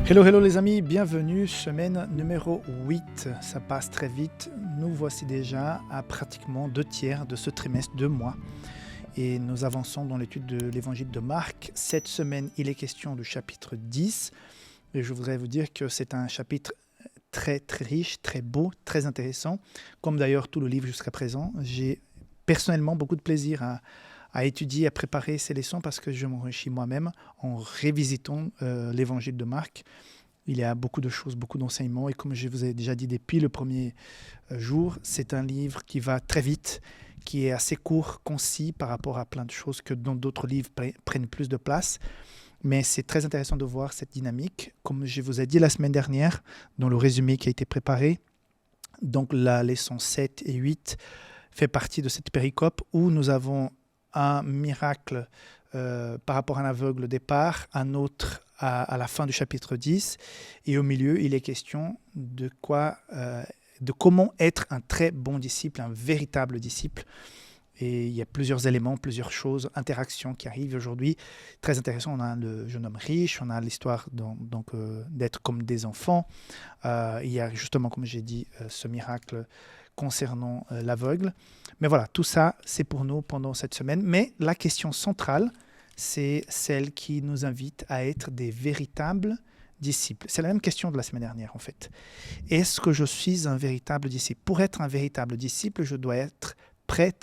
Hello, hello les amis, bienvenue, semaine numéro 8, ça passe très vite, nous voici déjà à pratiquement 2/3 de ce trimestre, 2 mois, et nous avançons dans l'étude de l'évangile de Marc. Cette semaine, il est question du chapitre 10, et je voudrais vous dire que c'est un chapitre très très riche, très beau, très intéressant, comme d'ailleurs tout le livre jusqu'à présent. J'ai personnellement beaucoup de plaisir à étudier, à préparer ces leçons parce que je m'enrichis moi-même en révisitant l'évangile de Marc. Il y a beaucoup de choses, beaucoup d'enseignements, et comme je vous ai déjà dit depuis le premier jour, c'est un livre qui va très vite, qui est assez court, concis par rapport à plein de choses que dans d'autres livres prennent plus de place. Mais c'est très intéressant de voir cette dynamique. Comme je vous ai dit la semaine dernière, dans le résumé qui a été préparé, donc la leçon 7 et 8 fait partie de cette péricope où nous avons un miracle par rapport à un aveugle au départ, un autre à la fin du chapitre 10, et au milieu, il est question de comment être un très bon disciple, un véritable disciple. Et il y a plusieurs éléments, plusieurs choses, interactions qui arrivent aujourd'hui. Très intéressant, on a le jeune homme riche, on a l'histoire d'être comme des enfants. Il y a justement, comme j'ai dit, ce miracle concernant l'aveugle. Mais voilà, tout ça, c'est pour nous pendant cette semaine. Mais la question centrale, c'est celle qui nous invite à être des véritables disciples. C'est la même question de la semaine dernière, en fait. Est-ce que je suis un véritable disciple? Pour être un véritable disciple, je dois être prêt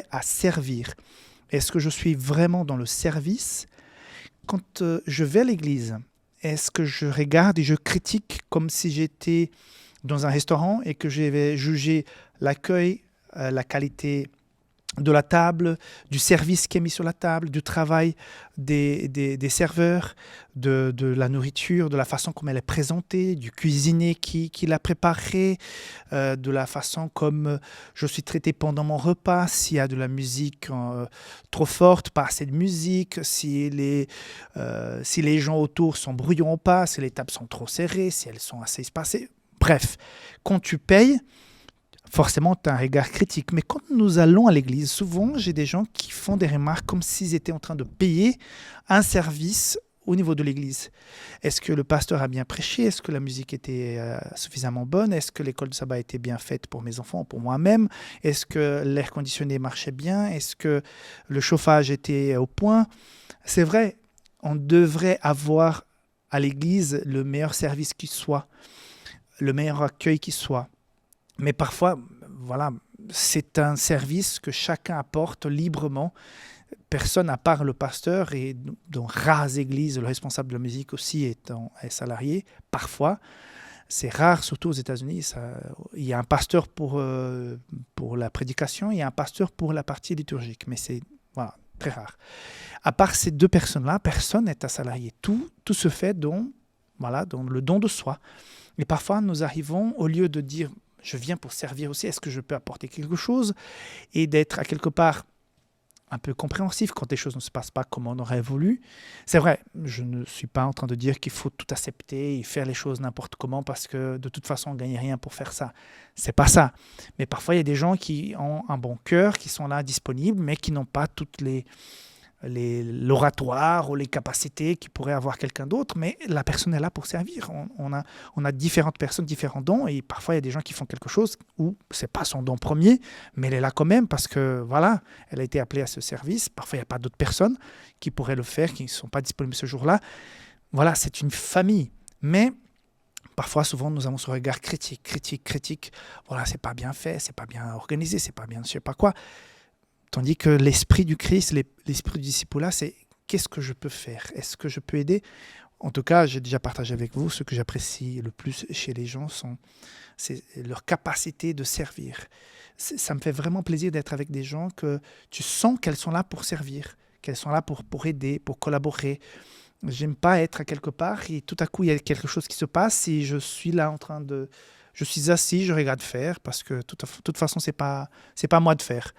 à servir. Est-ce que je suis vraiment dans le service? Quand je vais à l'église, est-ce que je regarde et je critique comme si j'étais dans un restaurant et que je vais juger l'accueil, la qualité de la table, du service qui est mis sur la table, du travail des serveurs, de la nourriture, de la façon comme elle est présentée, du cuisinier qui l'a préparée, de la façon comme je suis traité pendant mon repas, s'il y a de la musique trop forte, pas assez de musique, si les gens autour sont bruyants ou pas, si les tables sont trop serrées, si elles sont assez espacées. Bref, quand tu payes, forcément, tu as un regard critique. Mais quand nous allons à l'église, souvent, j'ai des gens qui font des remarques comme s'ils étaient en train de payer un service au niveau de l'église. Est-ce que le pasteur a bien prêché? Est-ce que la musique était suffisamment bonne? Est-ce que l'école de sabbat était bien faite pour mes enfants, pour moi-même? Est-ce que l'air conditionné marchait bien? Est-ce que le chauffage était au point? C'est vrai, on devrait avoir à l'église le meilleur service qui soit, le meilleur accueil qui soit. Mais parfois, voilà, c'est un service que chacun apporte librement. Personne à part le pasteur, et dans rares églises, le responsable de la musique aussi est salarié. Parfois, c'est rare, surtout aux États-Unis. Il y a un pasteur pour la prédication, il y a un pasteur pour la partie liturgique, mais c'est très rare. À part ces deux personnes-là, personne n'est un salarié. Tout se fait dans le don de soi. Et parfois, nous arrivons, au lieu de dire je viens pour servir aussi, est-ce que je peux apporter quelque chose? Et d'être à quelque part un peu compréhensif quand les choses ne se passent pas comme on aurait voulu. C'est vrai, je ne suis pas en train de dire qu'il faut tout accepter et faire les choses n'importe comment parce que de toute façon on ne gagne rien pour faire ça. C'est pas ça. Mais parfois il y a des gens qui ont un bon cœur, qui sont là disponibles, mais qui n'ont pas toutes l'oratoire ou les capacités qui pourrait avoir quelqu'un d'autre, mais la personne est là pour servir. On a différentes personnes, différents dons, et parfois il y a des gens qui font quelque chose où c'est pas son don premier, mais elle est là quand même parce que voilà, elle a été appelée à ce service. Parfois il n'y a pas d'autres personnes qui pourraient le faire, qui ne sont pas disponibles ce jour-là. Voilà, c'est une famille. Mais parfois, souvent, nous avons ce regard critique. Voilà, c'est pas bien fait, c'est pas bien organisé, c'est pas bien je sais pas quoi. Tandis que l'esprit du Christ, l'esprit du disciple, c'est qu'est-ce que je peux faire? Est-ce que je peux aider? En tout cas, j'ai déjà partagé avec vous, ce que j'apprécie le plus chez les gens, c'est leur capacité de servir. Ça me fait vraiment plaisir d'être avec des gens que tu sens qu'elles sont là pour servir, qu'elles sont là pour aider, pour collaborer. J'aime pas être à quelque part et tout à coup, il y a quelque chose qui se passe et je suis là en train de... Je suis assis, je regarde faire parce que de toute façon, c'est pas à moi de faire.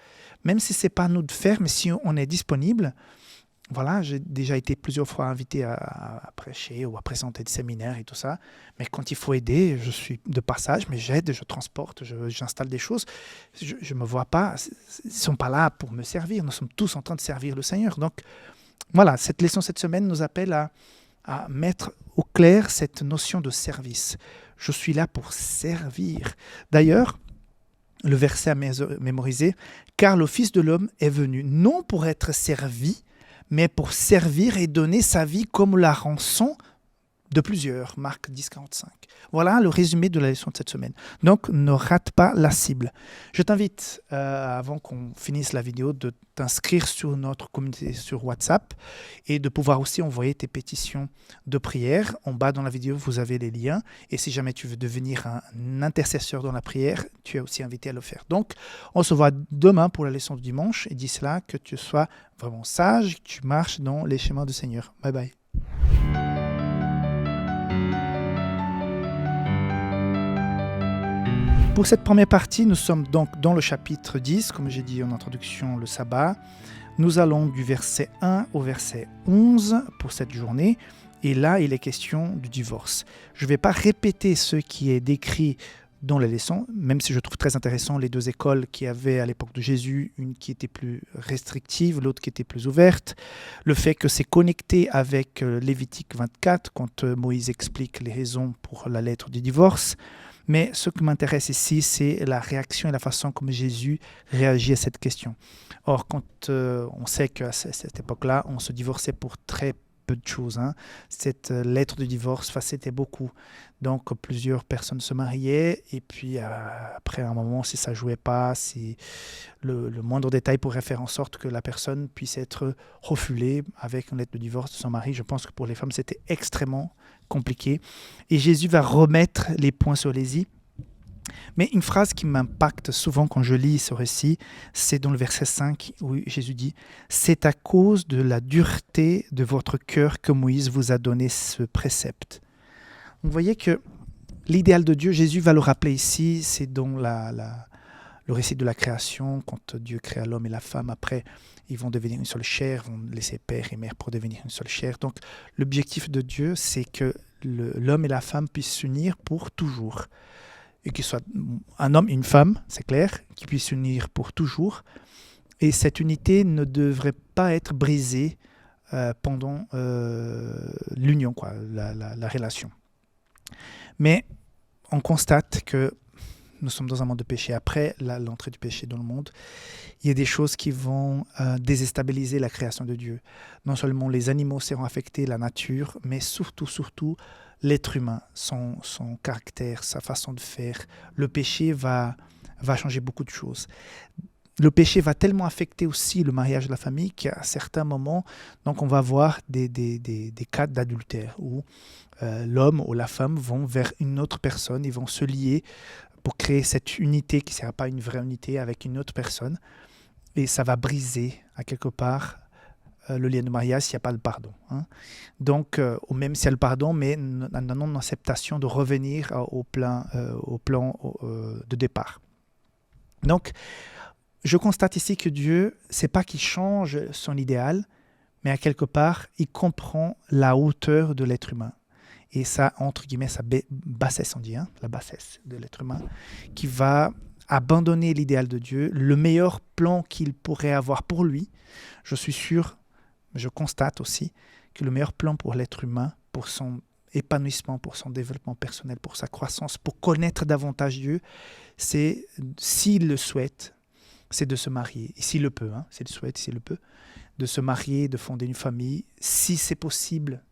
Même si c'est pas à nous de faire, mais si on est disponible, voilà, j'ai déjà été plusieurs fois invité à prêcher ou à présenter des séminaires et tout ça. Mais quand il faut aider, je suis de passage, mais j'aide, je transporte, j'installe des choses. Je me vois pas, ils sont pas là pour me servir. Nous sommes tous en train de servir le Seigneur. Donc voilà, cette leçon cette semaine nous appelle à mettre au clair cette notion de service. Je suis là pour servir. D'ailleurs, le verset à mémoriser, « Car le Fils de l'homme est venu non pour être servi, mais pour servir et donner sa vie comme la rançon de plusieurs. » Marc 10, 45. Voilà le résumé de la leçon de cette semaine. Donc, ne rate pas la cible. Je t'invite, avant qu'on finisse la vidéo, de t'inscrire sur notre communauté sur WhatsApp et de pouvoir aussi envoyer tes pétitions de prière. En bas dans la vidéo, vous avez les liens. Et si jamais tu veux devenir un intercesseur dans la prière, tu es aussi invité à le faire. Donc, on se voit demain pour la leçon du dimanche. Et d'ici là, que tu sois vraiment sage, que tu marches dans les chemins du Seigneur. Bye bye. Pour cette première partie, nous sommes donc dans le chapitre 10, comme j'ai dit en introduction, le sabbat. Nous allons du verset 1 au verset 11 pour cette journée. Et là, il est question du divorce. Je ne vais pas répéter ce qui est décrit dans les leçons, même si je trouve très intéressant les deux écoles qu'il y avait à l'époque de Jésus, une qui était plus restrictive, l'autre qui était plus ouverte. Le fait que c'est connecté avec Lévitique 24, quand Moïse explique les raisons pour la lettre du divorce. Mais ce qui m'intéresse ici, c'est la réaction et la façon comme Jésus réagit à cette question. Or, quand on sait qu'à cette époque-là, on se divorçait pour très peu de choses. Cette lettre de divorce facilitait beaucoup. Donc, plusieurs personnes se mariaient et puis après un moment, si ça ne jouait pas, si le moindre détail pourrait faire en sorte que la personne puisse être refoulée avec une lettre de divorce de son mari. Je pense que pour les femmes, c'était extrêmement compliqué. Et Jésus va remettre les points sur les i. Mais une phrase qui m'impacte souvent quand je lis ce récit, c'est dans le verset 5 où Jésus dit « C'est à cause de la dureté de votre cœur que Moïse vous a donné ce précepte. » Vous voyez que l'idéal de Dieu, Jésus va le rappeler ici, c'est dans le récit de la création, quand Dieu créa l'homme et la femme, après ils vont devenir une seule chair, vont laisser père et mère pour devenir une seule chair. Donc l'objectif de Dieu, c'est que l'homme et la femme puissent s'unir pour toujours. Et qu'il soit un homme et une femme, c'est clair, qui puissent s'unir pour toujours. Et cette unité ne devrait pas être brisée pendant l'union, la relation. Mais on constate que nous sommes dans un monde de péché. Après l'entrée du péché dans le monde, il y a des choses qui vont déstabiliser la création de Dieu. Non seulement les animaux seront affectés, la nature, mais surtout, l'être humain, son caractère, sa façon de faire. Le péché va changer beaucoup de choses. Le péché va tellement affecter aussi le mariage de la famille qu'à certains moments, donc on va voir des cas d'adultère où l'homme ou la femme vont vers une autre personne, ils vont se lier pour créer cette unité qui ne sera pas une vraie unité avec une autre personne. Et ça va briser, à quelque part, le lien de mariage s'il n'y a pas le pardon. Donc, ou même s'il y a le pardon, mais une non-acceptation de revenir au plan de départ. Donc, je constate ici que Dieu, ce n'est pas qu'il change son idéal, mais à quelque part, il comprend la hauteur de l'être humain. Et ça, entre guillemets, sa bassesse, on dit, la bassesse de l'être humain, qui va abandonner l'idéal de Dieu, le meilleur plan qu'il pourrait avoir pour lui. Je suis sûr, je constate aussi, que le meilleur plan pour l'être humain, pour son épanouissement, pour son développement personnel, pour sa croissance, pour connaître davantage Dieu, c'est, s'il le souhaite, c'est de se marier. Et s'il le peut, s'il le souhaite, s'il le peut, de se marier, de fonder une famille, si c'est possible,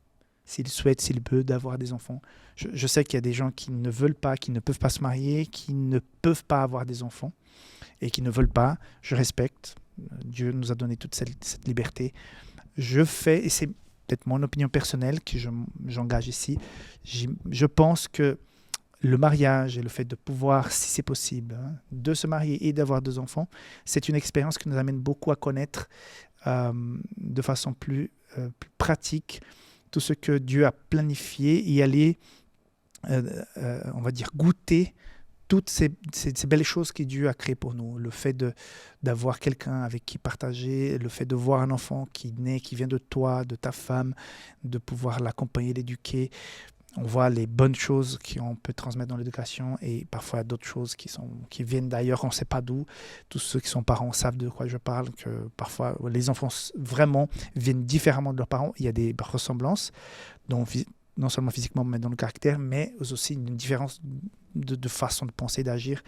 s'il souhaite, s'il peut, d'avoir des enfants. Je sais qu'il y a des gens qui ne veulent pas, qui ne peuvent pas se marier, qui ne peuvent pas avoir des enfants et qui ne veulent pas. Je respecte. Dieu nous a donné toute cette liberté. Je fais, et c'est peut-être mon opinion personnelle que j'engage ici, je pense que le mariage et le fait de pouvoir, si c'est possible, de se marier et d'avoir des enfants, c'est une expérience qui nous amène beaucoup à connaître de façon plus pratique tout ce que Dieu a planifié et aller, on va dire, goûter toutes ces belles choses que Dieu a créées pour nous. Le fait d'avoir quelqu'un avec qui partager, le fait de voir un enfant qui naît, qui vient de toi, de ta femme, de pouvoir l'accompagner, l'éduquer. On voit les bonnes choses qu'on peut transmettre dans l'éducation et parfois d'autres choses qui viennent d'ailleurs, on ne sait pas d'où. Tous ceux qui sont parents savent de quoi je parle, que parfois les enfants vraiment viennent différemment de leurs parents. Il y a des ressemblances, non seulement physiquement, mais dans le caractère, mais aussi une différence de façon de penser, d'agir.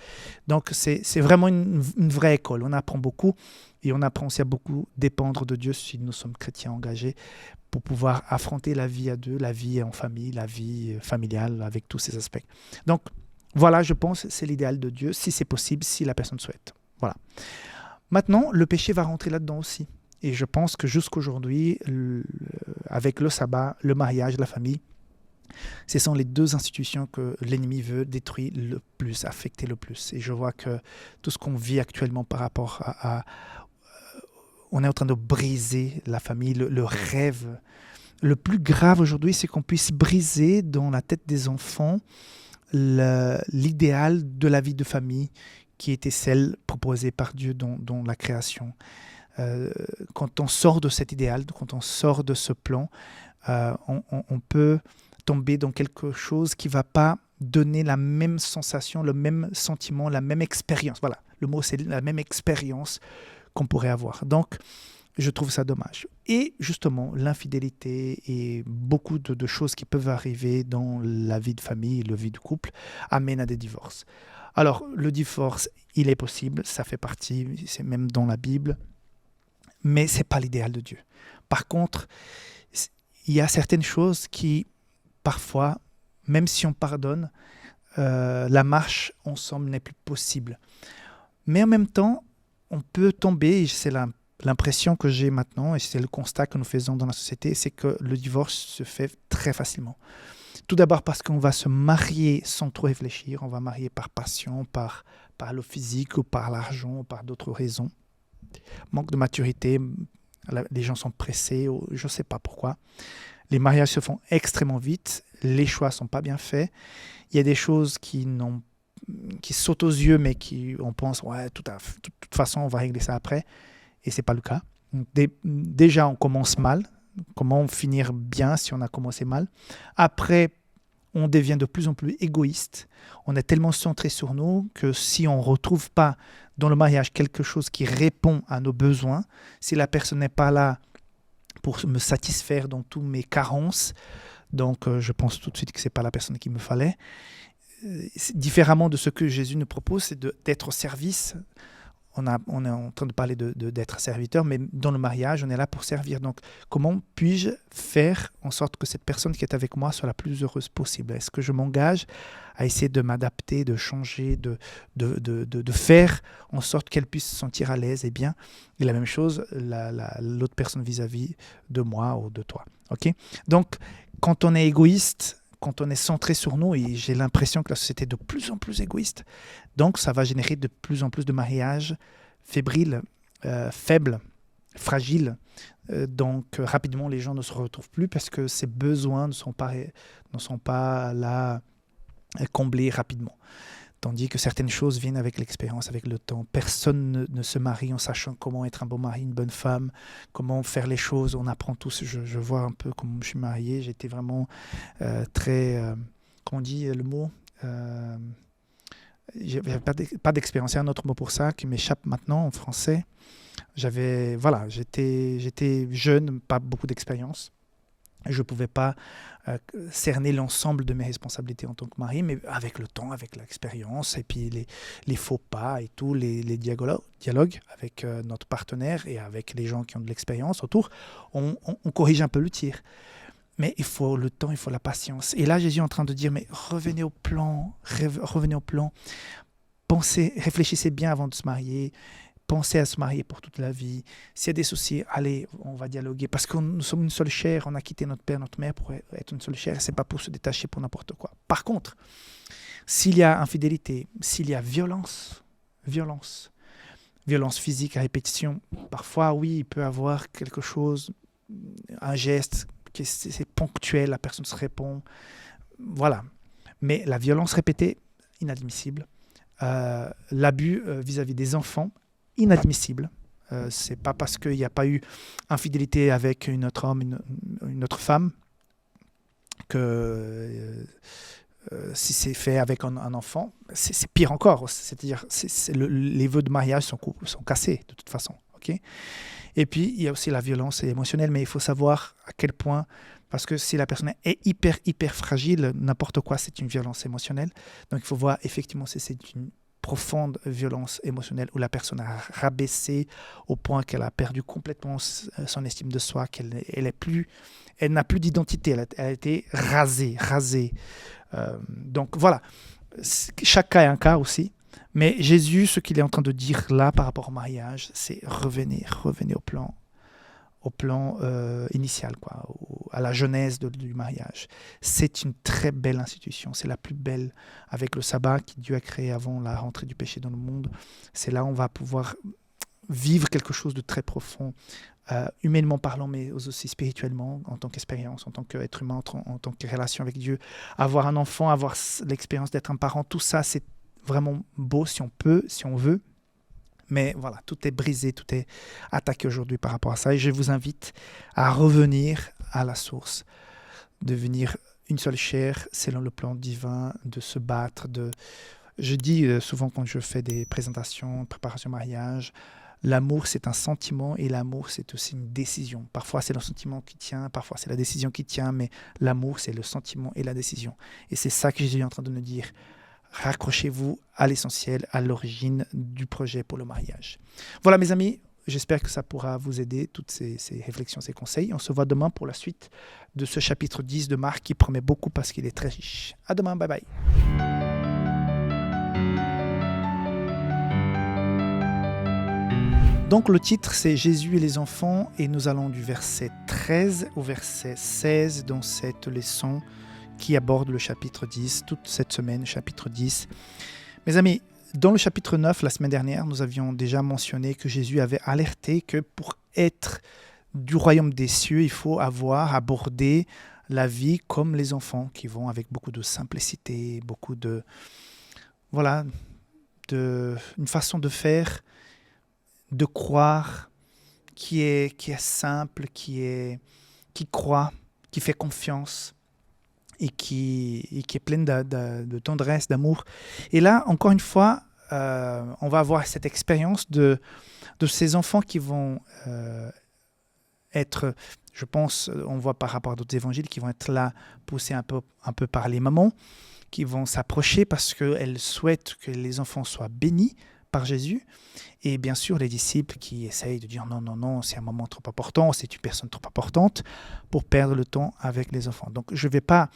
Donc c'est vraiment une vraie école. On apprend beaucoup et on apprend aussi à beaucoup dépendre de Dieu si nous sommes chrétiens engagés, pour pouvoir affronter la vie à deux, la vie en famille, la vie familiale, avec tous ces aspects. Donc, voilà, je pense que c'est l'idéal de Dieu, si c'est possible, si la personne souhaite. Voilà. Maintenant, le péché va rentrer là-dedans aussi. Et je pense que jusqu'aujourd'hui, avec le sabbat, le mariage, la famille, ce sont les deux institutions que l'ennemi veut détruire le plus, affecter le plus. Et je vois que tout ce qu'on vit actuellement par rapport on est en train de briser la famille, le rêve. Le plus grave aujourd'hui, c'est qu'on puisse briser dans la tête des enfants l'idéal de la vie de famille qui était celle proposée par Dieu dans la création. Quand on sort de cet idéal, quand on sort de ce plan, on peut tomber dans quelque chose qui ne va pas donner la même sensation, le même sentiment, la même expérience. Voilà, le mot c'est la même expérience qu'on pourrait avoir. Donc, je trouve ça dommage. Et justement, l'infidélité et beaucoup de choses qui peuvent arriver dans la vie de famille, la vie de couple, amènent à des divorces. Alors, le divorce, il est possible, ça fait partie, c'est même dans la Bible, mais ce n'est pas l'idéal de Dieu. Par contre, il y a certaines choses qui, parfois, même si on pardonne, la marche ensemble n'est plus possible. Mais en même temps, on peut tomber, et c'est l'impression que j'ai maintenant, et c'est le constat que nous faisons dans la société, c'est que le divorce se fait très facilement. Tout d'abord parce qu'on va se marier sans trop réfléchir, on va marier par passion, par le physique ou par l'argent ou par d'autres raisons. Manque de maturité, les gens sont pressés, ou je ne sais pas pourquoi. Les mariages se font extrêmement vite, les choix ne sont pas bien faits. Il y a des choses qui sautent aux yeux, mais on pense, ouais, de toute façon, on va régler ça après. Et ce n'est pas le cas. Déjà, on commence mal. Comment finir bien si on a commencé mal? Après, on devient de plus en plus égoïste. On est tellement centré sur nous que si on ne retrouve pas dans le mariage quelque chose qui répond à nos besoins, si la personne n'est pas là pour me satisfaire dans toutes mes carences, donc je pense tout de suite que ce n'est pas la personne qu'il me fallait. Différemment de ce que Jésus nous propose, c'est d'être au service. On est en train de parler d'être serviteur, mais dans le mariage, on est là pour servir. Donc, comment puis-je faire en sorte que cette personne qui est avec moi soit la plus heureuse possible? Est-ce que je m'engage à essayer de m'adapter, de changer, de faire en sorte qu'elle puisse se sentir à l'aise et bien? Et la même chose, l'autre personne vis-à-vis de moi ou de toi. Okay? Donc, quand on est égoïste, quand on est centré sur nous, et j'ai l'impression que la société est de plus en plus égoïste, donc ça va générer de plus en plus de mariages fébriles, faibles, fragiles. Donc rapidement, les gens ne se retrouvent plus parce que ces besoins ne sont pas là comblés rapidement. Tandis que certaines choses viennent avec l'expérience, avec le temps. Personne ne se marie en sachant comment être un bon mari, une bonne femme, comment faire les choses. On apprend tous. Je vois un peu comment je suis marié. J'étais vraiment très... comment on dit le mot j'avais pas d'expérience. Il y a un autre mot pour ça qui m'échappe maintenant en français. J'étais jeune, pas beaucoup d'expérience. Je ne pouvais pas cerner l'ensemble de mes responsabilités en tant que mari, mais avec le temps, avec l'expérience, et puis les faux pas et tout, les dialogues avec notre partenaire et avec les gens qui ont de l'expérience autour, on corrige un peu le tir. Mais il faut le temps, il faut la patience. Et là, Jésus est en train de dire, mais revenez au plan, pensez, réfléchissez bien avant de se marier, pensez à se marier pour toute la vie. S'il y a des soucis, allez, on va dialoguer. Parce que nous sommes une seule chair, on a quitté notre père, notre mère pour être une seule chair. Ce n'est pas pour se détacher pour n'importe quoi. Par contre, s'il y a infidélité, s'il y a violence physique à répétition, parfois, oui, il peut y avoir quelque chose, un geste, c'est ponctuel, la personne se répond. Voilà. Mais la violence répétée, inadmissible. L'abus vis-à-vis des enfants, inadmissible. C'est pas parce qu'il n'y a pas eu infidélité avec un autre homme, une autre femme, que si c'est fait avec un enfant, c'est pire encore. C'est-à-dire les vœux de mariage sont cassés de toute façon. Okay. Et puis, il y a aussi la violence émotionnelle, mais il faut savoir à quel point, parce que si la personne est hyper fragile, n'importe quoi, c'est une violence émotionnelle. Donc, il faut voir effectivement si c'est une profonde violence émotionnelle où la personne a rabaissé au point qu'elle a perdu complètement son estime de soi, elle n'a plus d'identité, elle a été rasée. Donc voilà, chaque cas est un cas aussi. Mais Jésus, ce qu'il est en train de dire là par rapport au mariage, c'est revenir au plan initial, quoi, à la genèse du mariage. C'est une très belle institution, c'est la plus belle avec le sabbat que Dieu a créé avant la rentrée du péché dans le monde. C'est là où on va pouvoir vivre quelque chose de très profond, humainement parlant, mais aussi spirituellement, en tant qu'expérience, en tant qu'être humain, en tant que relation avec Dieu. Avoir un enfant, avoir l'expérience d'être un parent, tout ça, c'est vraiment beau si on peut, si on veut. Mais voilà, tout est brisé, tout est attaqué aujourd'hui par rapport à ça. Et je vous invite à revenir à la source, devenir une seule chair selon le plan divin, de se battre. Je dis souvent quand je fais des présentations, préparation mariage, l'amour c'est un sentiment et l'amour c'est aussi une décision. Parfois c'est le sentiment qui tient, parfois c'est la décision qui tient, mais l'amour c'est le sentiment et la décision. Et c'est ça que Jésus est en train de nous dire. Raccrochez-vous à l'essentiel, à l'origine du projet pour le mariage. Voilà mes amis, j'espère que ça pourra vous aider, toutes ces réflexions, ces conseils. On se voit demain pour la suite de ce chapitre 10 de Marc qui promet beaucoup parce qu'il est très riche. À demain, bye bye. Donc le titre c'est Jésus et les enfants et nous allons du verset 13 au verset 16 dans cette leçon qui aborde le chapitre 10, toute cette semaine, chapitre 10. Mes amis, dans le chapitre 9, la semaine dernière, nous avions déjà mentionné que Jésus avait alerté que pour être du royaume des cieux, il faut avoir abordé la vie comme les enfants qui vont avec beaucoup de simplicité, beaucoup de... Voilà, une façon de faire, de croire qui est simple, qui croit, qui fait confiance. Et qui est pleine de tendresse, d'amour. Et là, encore une fois, on va avoir cette expérience de ces enfants qui vont être, je pense, on voit par rapport à d'autres évangiles, qui vont être là, poussés un peu par les mamans, qui vont s'approcher parce qu'elles souhaitent que les enfants soient bénis par Jésus. Et bien sûr, les disciples qui essayent de dire non, c'est un moment trop important, c'est une personne trop importante pour perdre le temps avec les enfants. Donc, je ne vais pas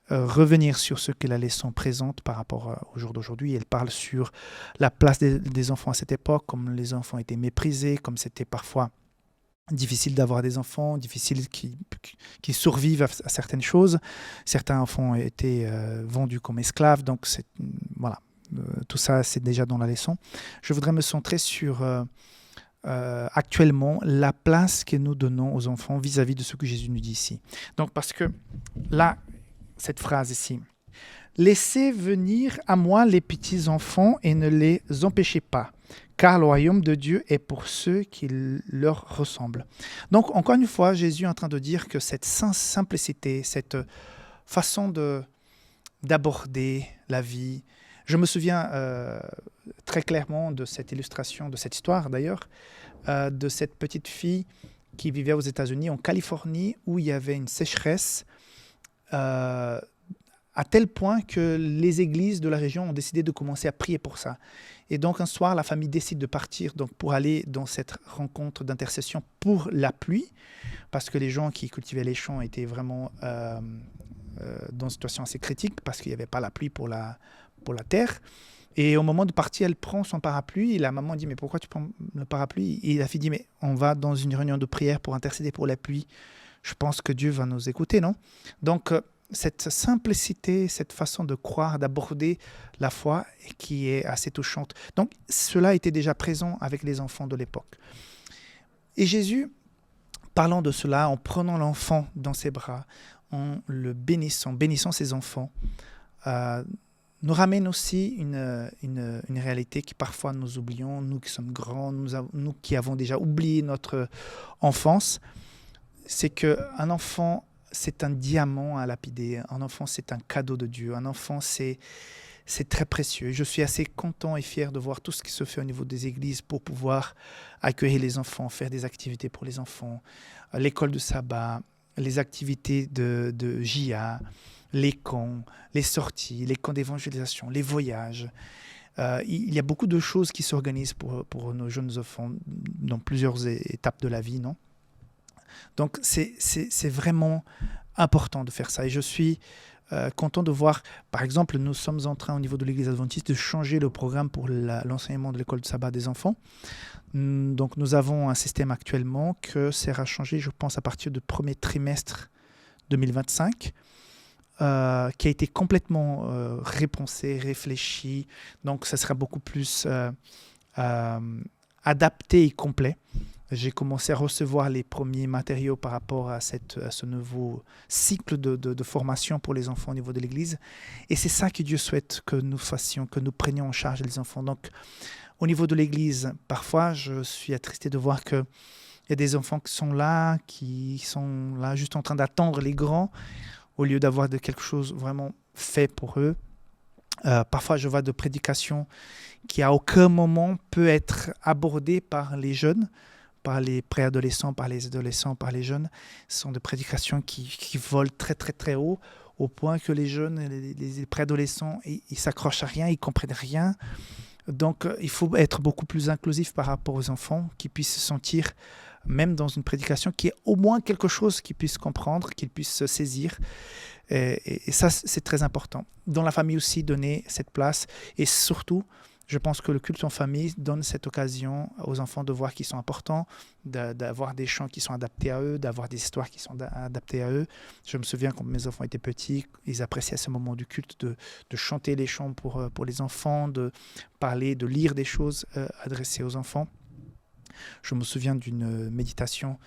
revenir sur ce que la leçon présente par rapport au jour d'aujourd'hui. Elle parle sur la place des enfants à cette époque, comme les enfants étaient méprisés, comme c'était parfois difficile d'avoir des enfants, difficile qui survivent à certaines choses. Certains enfants étaient vendus comme esclaves, donc voilà. Tout ça, c'est déjà dans la leçon. Je voudrais me centrer sur actuellement la place que nous donnons aux enfants vis-à-vis de ce que Jésus nous dit ici. Donc, parce que là, cette phrase ici, « Laissez venir à moi les petits enfants et ne les empêchez pas, car le royaume de Dieu est pour ceux qui leur ressemblent. » Donc, encore une fois, Jésus est en train de dire que cette simplicité, cette façon d'aborder la vie. Je me souviens très clairement de cette illustration, de cette histoire d'ailleurs, de cette petite fille qui vivait aux États-Unis, en Californie, où il y avait une sécheresse à tel point que les églises de la région ont décidé de commencer à prier pour ça. Et donc un soir, la famille décide de partir pour aller dans cette rencontre d'intercession pour la pluie, parce que les gens qui cultivaient les champs étaient vraiment dans une situation assez critique, parce qu'il n'y avait pas la pluie pour la terre. Et au moment de partir, elle prend son parapluie et la maman dit « Mais pourquoi tu prends le parapluie ?» Et la fille dit « Mais on va dans une réunion de prière pour intercéder pour la pluie. Je pense que Dieu va nous écouter, non ?» Donc, cette simplicité, cette façon de croire, d'aborder la foi qui est assez touchante. Donc, cela était déjà présent avec les enfants de l'époque. Et Jésus, parlant de cela, en prenant l'enfant dans ses bras, en le bénissant ses enfants, nous ramène aussi une réalité que parfois nous oublions, nous qui sommes grands, nous qui avons déjà oublié notre enfance, c'est qu'un enfant, c'est un diamant à lapider. Un enfant, c'est un cadeau de Dieu. Un enfant, c'est très précieux. Je suis assez content et fier de voir tout ce qui se fait au niveau des églises pour pouvoir accueillir les enfants, faire des activités pour les enfants, l'école de sabbat, les activités de JA, les camps, les sorties, les camps d'évangélisation, les voyages. Il y a beaucoup de choses qui s'organisent pour nos jeunes enfants dans plusieurs étapes de la vie, non? Donc, c'est vraiment important de faire ça. Et je suis content de voir, par exemple, nous sommes en train, au niveau de l'Église adventiste, de changer le programme pour l'enseignement de l'école de sabbat des enfants. Donc, nous avons un système actuellement que sera changé, je pense, à partir du premier trimestre 2025. Qui a été complètement repensé, réfléchi. Donc, ça sera beaucoup plus adapté et complet. J'ai commencé à recevoir les premiers matériaux par rapport à ce nouveau cycle de formation pour les enfants au niveau de l'Église. Et c'est ça que Dieu souhaite que nous fassions, que nous prenions en charge les enfants. Donc, au niveau de l'Église, parfois, je suis attristé de voir qu'il y a des enfants qui sont là juste en train d'attendre les grands, au lieu d'avoir quelque chose vraiment fait pour eux. Parfois, je vois de prédications qui à aucun moment peut être abordées par les jeunes, par les préadolescents, par les adolescents, par les jeunes. Ce sont des prédications qui volent très, très, très haut, au point que les jeunes, les préadolescents, ils s'accrochent à rien, ils ne comprennent rien. Donc, il faut être beaucoup plus inclusif par rapport aux enfants, qui puissent se sentir, même dans une prédication, qui est au moins quelque chose qu'ils puissent comprendre, qu'ils puissent se saisir. Et ça, c'est très important. Dans la famille aussi, donner cette place. Et surtout, je pense que le culte en famille donne cette occasion aux enfants de voir qu'ils sont importants, d'avoir des chants qui sont adaptés à eux, d'avoir des histoires qui sont adaptées à eux. Je me souviens quand mes enfants étaient petits, ils appréciaient à ce moment du culte de chanter les chants pour les enfants, de parler, de lire des choses adressées aux enfants. Je me souviens d'une méditation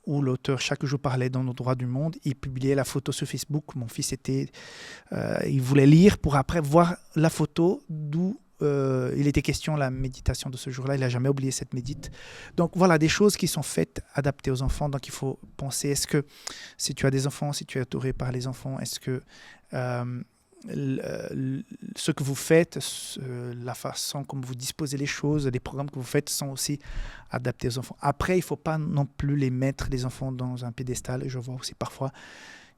où l'auteur chaque jour parlait dans nos droits du monde. Il publiait la photo sur Facebook. Mon fils il voulait lire pour après voir la photo d'où il était question la méditation de ce jour-là. Il n'a jamais oublié cette médite. Donc voilà, des choses qui sont faites, adaptées aux enfants. Donc il faut penser, est-ce que si tu as des enfants, si tu es entouré par les enfants, est-ce que ce que vous faites, la façon comme vous disposez les choses, les programmes que vous faites sont aussi adaptés aux enfants. Après, il ne faut pas non plus les mettre, les enfants, dans un piédestal. Je vois aussi parfois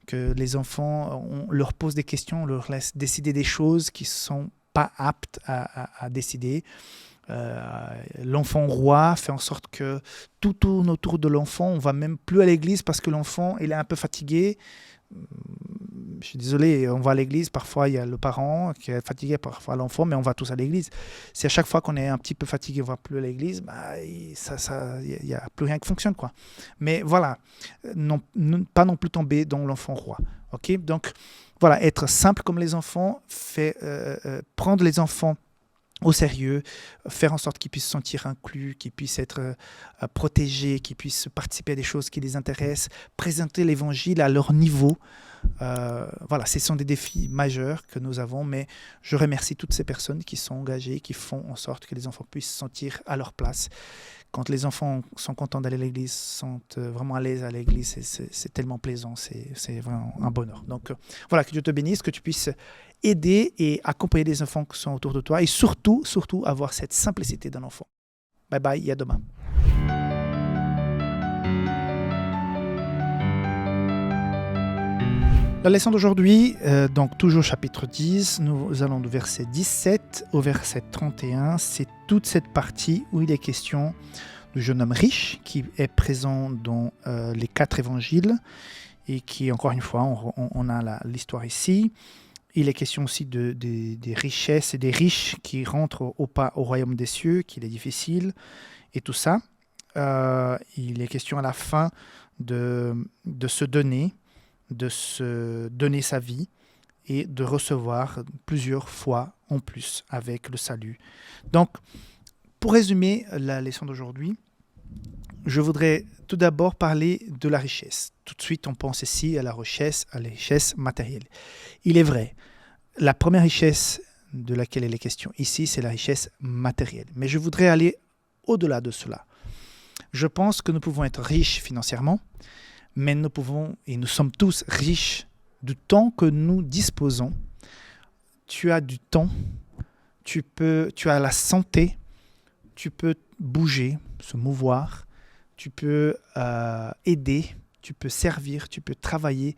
que les enfants, on leur pose des questions, on leur laisse décider des choses qui ne sont pas aptes à décider. L'enfant roi fait en sorte que tout tourne autour de l'enfant. On ne va même plus à l'église parce que l'enfant il est un peu fatigué. Je suis désolé, on va à l'église, parfois il y a le parent qui est fatigué, parfois l'enfant, mais on va tous à l'église. Si à chaque fois qu'on est un petit peu fatigué, on ne va plus à l'église, il n'y a plus rien qui fonctionne, quoi. Mais voilà, pas non plus tomber dans l'enfant roi. Okay? Donc voilà, être simple comme les enfants, prendre les enfants au sérieux, faire en sorte qu'ils puissent se sentir inclus, qu'ils puissent être protégés, qu'ils puissent participer à des choses qui les intéressent, présenter l'évangile à leur niveau. Voilà, ce sont des défis majeurs que nous avons, mais je remercie toutes ces personnes qui sont engagées, qui font en sorte que les enfants puissent se sentir à leur place. Quand les enfants sont contents d'aller à l'église, sont vraiment à l'aise à l'église, c'est tellement plaisant, c'est vraiment un bonheur. Donc voilà, que Dieu te bénisse, que tu puisses aider et accompagner les enfants qui sont autour de toi et surtout avoir cette simplicité d'un enfant. Bye bye et à demain. La leçon d'aujourd'hui, donc toujours chapitre 10, nous allons du verset 17 au verset 31. C'est toute cette partie où il est question du jeune homme riche qui est présent dans les 4 évangiles et qui, encore une fois, on a l'histoire ici. Il est question aussi des richesses et des riches qui rentrent au royaume des cieux, qu'il est difficile, et tout ça. Il est question à la fin de se donner sa vie et de recevoir plusieurs fois en plus avec le salut. Donc, pour résumer la leçon d'aujourd'hui, je voudrais tout d'abord parler de la richesse. Tout de suite, on pense ici à la richesse matérielle. Il est vrai, la première richesse de laquelle il est question ici, c'est la richesse matérielle. Mais je voudrais aller au-delà de cela. Je pense que nous pouvons être riches financièrement, mais nous pouvons, et nous sommes tous riches du temps que nous disposons. Tu as du temps, tu as la santé, tu peux bouger, se mouvoir, tu peux aider, tu peux servir, tu peux travailler.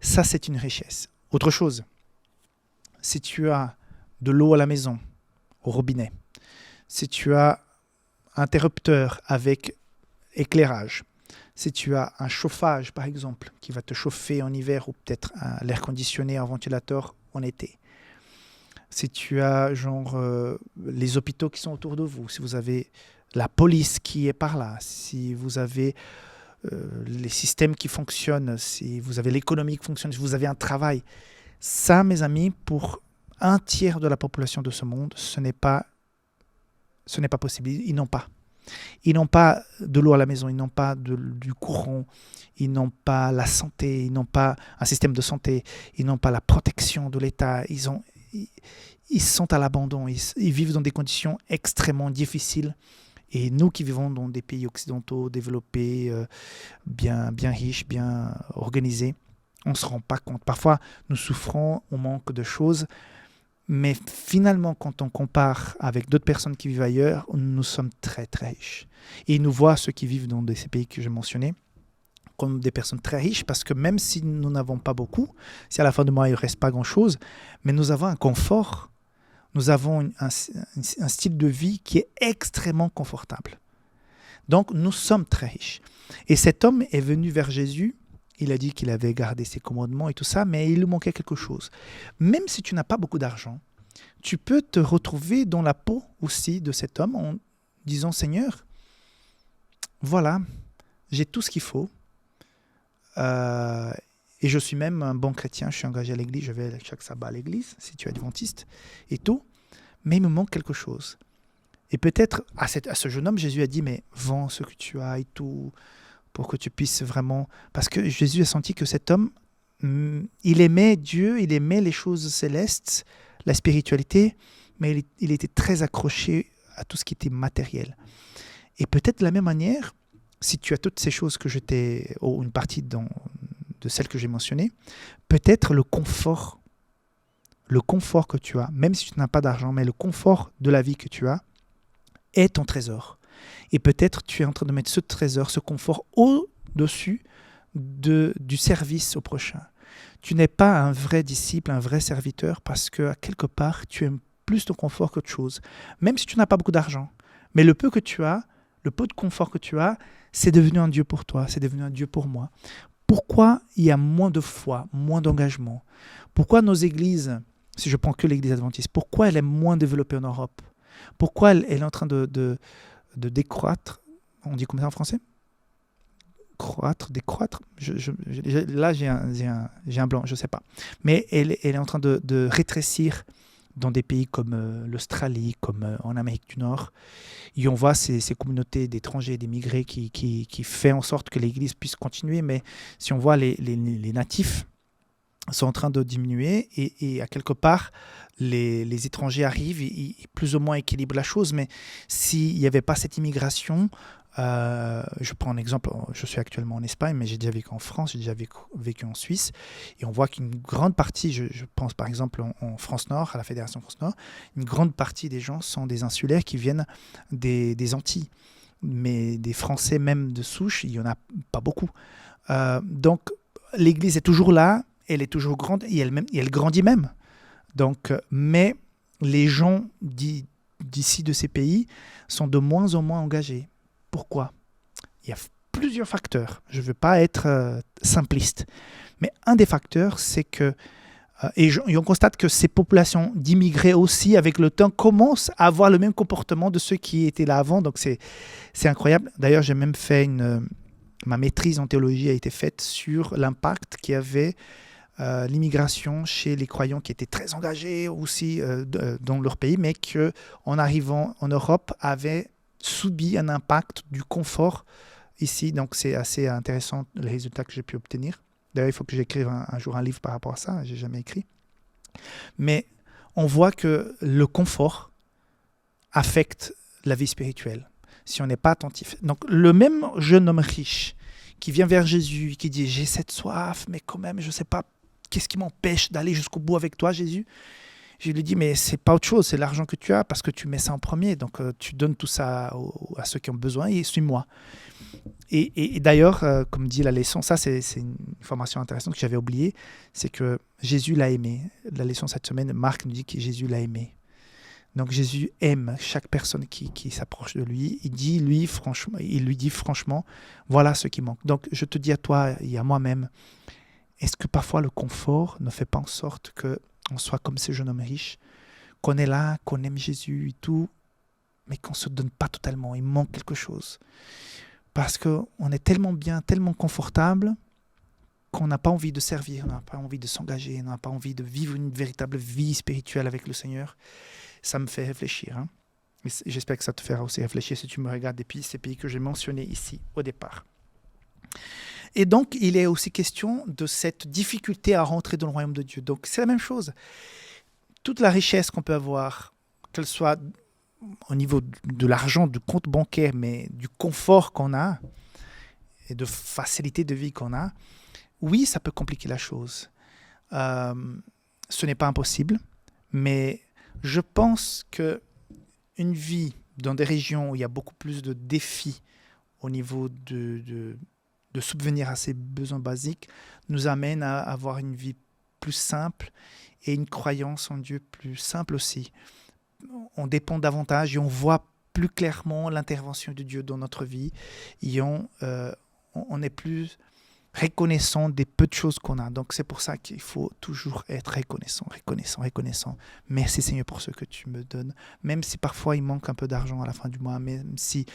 Ça, c'est une richesse. Autre chose, si tu as de l'eau à la maison, au robinet, si tu as un interrupteur avec éclairage, si tu as un chauffage, par exemple, qui va te chauffer en hiver ou peut-être l'air conditionné, un ventilateur en été, si tu as les hôpitaux qui sont autour de vous, si vous avez la police qui est par là, si vous avez les systèmes qui fonctionnent, si vous avez l'économie qui fonctionne, si vous avez un travail, ça, mes amis, pour un tiers de la population de ce monde, ce n'est pas possible. Ils n'ont pas. Ils n'ont pas de l'eau à la maison, ils n'ont pas du courant, ils n'ont pas la santé, ils n'ont pas un système de santé, ils n'ont pas la protection de l'État. Ils sont à l'abandon, ils vivent dans des conditions extrêmement difficiles. Et nous qui vivons dans des pays occidentaux développés, bien riches, bien organisés, on ne se rend pas compte. Parfois, nous souffrons, on manque de choses. Mais finalement, quand on compare avec d'autres personnes qui vivent ailleurs, nous sommes très, très riches. Et nous voient ceux qui vivent dans ces pays que j'ai mentionnés comme des personnes très riches, parce que même si nous n'avons pas beaucoup, si à la fin du mois il ne reste pas grand-chose, mais nous avons un confort, nous avons un style de vie qui est extrêmement confortable. Donc nous sommes très riches. Et cet homme est venu vers Jésus. Il a dit qu'il avait gardé ses commandements et tout ça, mais il lui manquait quelque chose. Même si tu n'as pas beaucoup d'argent, tu peux te retrouver dans la peau aussi de cet homme en disant « Seigneur, voilà, j'ai tout ce qu'il faut. Et je suis même un bon chrétien, je suis engagé à l'église, je vais chaque sabbat à l'église, si tu es adventiste, et tout. Mais il me manque quelque chose. » Et peut-être à ce jeune homme, Jésus a dit « Mais vends ce que tu as et tout. » pour que tu puisses vraiment... Parce que Jésus a senti que cet homme, il aimait Dieu, il aimait les choses célestes, la spiritualité, mais il était très accroché à tout ce qui était matériel. Et peut-être de la même manière, si tu as toutes ces choses que ou une partie de celles que j'ai mentionnées, peut-être le confort que tu as, même si tu n'as pas d'argent, mais le confort de la vie que tu as, est ton trésor. Et peut-être tu es en train de mettre ce trésor, ce confort au-dessus du service au prochain. Tu n'es pas un vrai disciple, un vrai serviteur, parce que quelque part, tu aimes plus ton confort qu'autre chose. Même si tu n'as pas beaucoup d'argent. Mais le peu que tu as, le peu de confort que tu as, c'est devenu un Dieu pour toi, c'est devenu un Dieu pour moi. Pourquoi il y a moins de foi, moins d'engagement? Pourquoi nos églises, si je prends que l'église adventiste, pourquoi elle est moins développée en Europe? Pourquoi elle est en train de décroître? On dit comme ça en français? Décroître. Là, j'ai un blanc, je ne sais pas. Mais elle est en train de rétrécir dans des pays comme l'Australie, comme en Amérique du Nord. Et on voit ces communautés d'étrangers, d'émigrés qui font en sorte que l'Église puisse continuer. Mais si on voit les natifs sont en train de diminuer et à quelque part, les étrangers arrivent et plus ou moins équilibrent la chose. Mais s'il n'y avait pas cette immigration, je prends un exemple, je suis actuellement en Espagne, mais j'ai déjà vécu en France, j'ai déjà vécu en Suisse, et on voit qu'une grande partie, je pense par exemple en France Nord, à la Fédération France Nord, une grande partie des gens sont des insulaires qui viennent des Antilles, mais des Français même de souche, il n'y en a pas beaucoup. Donc l'Église est toujours là, elle est toujours grande, et elle grandit même. Donc, mais les gens d'ici, de ces pays, sont de moins en moins engagés. Pourquoi? Il y a plusieurs facteurs. Je ne veux pas être simpliste. Mais un des facteurs, c'est que, et on constate que ces populations d'immigrés aussi, avec le temps, commencent à avoir le même comportement de ceux qui étaient là avant. Donc c'est incroyable. D'ailleurs, j'ai même fait ma maîtrise en théologie a été faite sur l'impact qu'il y avait l'immigration chez les croyants qui étaient très engagés aussi dans leur pays, mais qu'en arrivant en Europe, avaient subi un impact du confort ici. Donc c'est assez intéressant les résultats que j'ai pu obtenir. D'ailleurs, il faut que j'écrive un jour un livre par rapport à ça. Je n'ai jamais écrit. Mais on voit que le confort affecte la vie spirituelle si on n'est pas attentif. Donc le même jeune homme riche qui vient vers Jésus, qui dit « J'ai cette soif, mais quand même, je ne sais pas, qu'est-ce qui m'empêche d'aller jusqu'au bout avec toi, Jésus ?» Je lui dis « Mais c'est pas autre chose, c'est l'argent que tu as parce que tu mets ça en premier. Donc, tu donnes tout ça à ceux qui ont besoin et suis-moi. » Et d'ailleurs, comme dit la leçon, ça c'est une information intéressante que j'avais oubliée, c'est que Jésus l'a aimé. La leçon cette semaine, Marc nous dit que Jésus l'a aimé. Donc Jésus aime chaque personne qui s'approche de lui. Il lui dit franchement, voilà ce qui manque. Donc je te dis à toi et à moi-même, est-ce que parfois le confort ne fait pas en sorte qu'on soit comme ce jeune homme riche, qu'on est là, qu'on aime Jésus et tout, mais qu'on ne se donne pas totalement, il manque quelque chose. Parce qu'on est tellement bien, tellement confortable qu'on n'a pas envie de servir, on n'a pas envie de s'engager, on n'a pas envie de vivre une véritable vie spirituelle avec le Seigneur. Ça me fait réfléchir. Hein. J'espère que ça te fera aussi réfléchir si tu me regardes depuis ces pays que j'ai mentionnés ici au départ. Et donc, il est aussi question de cette difficulté à rentrer dans le royaume de Dieu. Donc, c'est la même chose. Toute la richesse qu'on peut avoir, qu'elle soit au niveau de l'argent, du compte bancaire, mais du confort qu'on a et de facilité de vie qu'on a, oui, ça peut compliquer la chose. Ce n'est pas impossible, mais je pense qu'une vie dans des régions où il y a beaucoup plus de défis au niveau de subvenir à ses besoins basiques nous amène à avoir une vie plus simple et une croyance en Dieu plus simple aussi. On dépend davantage et on voit plus clairement l'intervention de Dieu dans notre vie et on est plus reconnaissant des peu de choses qu'on a. Donc c'est pour ça qu'il faut toujours être reconnaissant. Merci Seigneur pour ce que tu me donnes. Même si parfois il manque un peu d'argent à la fin du mois, même s'il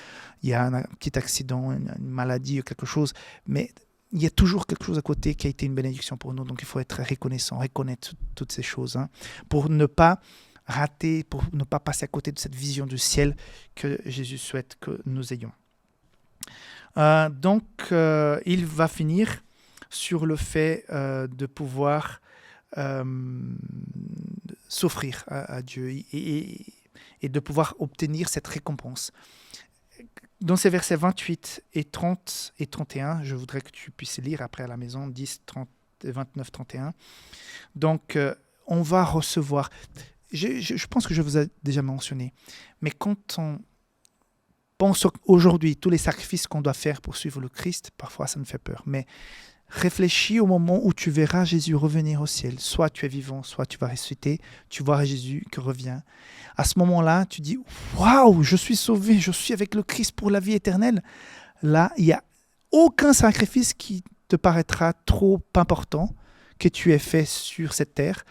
y a un petit accident, une maladie ou quelque chose, mais il y a toujours quelque chose à côté qui a été une bénédiction pour nous. Donc il faut être reconnaissant, reconnaître toutes ces choses, hein, pour ne pas rater, pour ne pas passer à côté de cette vision du ciel que Jésus souhaite que nous ayons. Donc, il va finir sur le fait de pouvoir s'offrir à Dieu et de pouvoir obtenir cette récompense. Dans ces versets 28 et 30 et 31, je voudrais que tu puisses lire après à la maison, 10, 30, 29, 31. Donc, on va recevoir... Je pense que je vous ai déjà mentionné, mais quand on pense aujourd'hui tous les sacrifices qu'on doit faire pour suivre le Christ, parfois ça me fait peur, mais réfléchis au moment où tu verras Jésus revenir au ciel. Soit tu es vivant, soit tu vas ressusciter, tu vois Jésus qui revient. À ce moment-là, tu dis « Waouh, je suis sauvé, je suis avec le Christ pour la vie éternelle ». Là, il n'y a aucun sacrifice qui te paraîtra trop important que tu aies fait sur cette terre,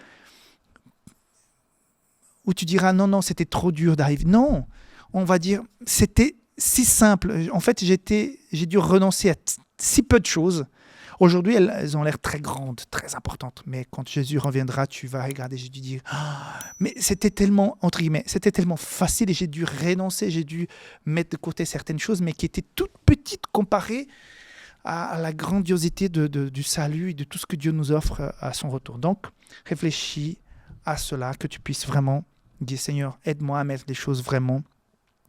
où tu diras « Non, c'était trop dur d'arriver ». Non, on va dire « C'était si simple. En fait, j'ai dû renoncer à si peu de choses. Aujourd'hui, elles ont l'air très grandes, très importantes. Mais quand Jésus reviendra, tu vas regarder Jésus dire « Mais c'était tellement, entre guillemets, c'était tellement facile et j'ai dû renoncer, j'ai dû mettre de côté certaines choses, mais qui étaient toutes petites comparées à la grandiosité du salut et de tout ce que Dieu nous offre à son retour. » Donc, réfléchis à cela, que tu puisses vraiment dire « Seigneur, aide-moi à mettre les choses vraiment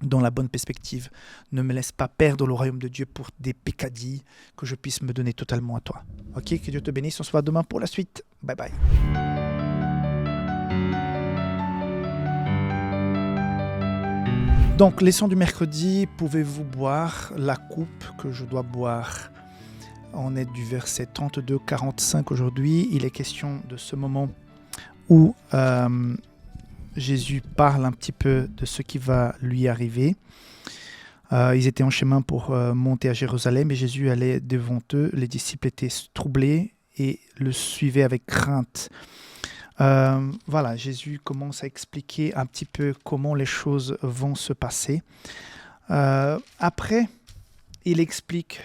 dans la bonne perspective. Ne me laisse pas perdre le royaume de Dieu pour des peccadilles, que je puisse me donner totalement à toi. » Ok, que Dieu te bénisse. On se voit demain pour la suite. Bye bye. Donc, leçon du mercredi, pouvez-vous boire la coupe que je dois boire? On est du verset 32-45 aujourd'hui. Il est question de ce moment où Jésus parle un petit peu de ce qui va lui arriver. Ils étaient en chemin pour monter à Jérusalem et Jésus allait devant eux. Les disciples étaient troublés et le suivaient avec crainte. Voilà, Jésus commence à expliquer un petit peu comment les choses vont se passer. Après, il explique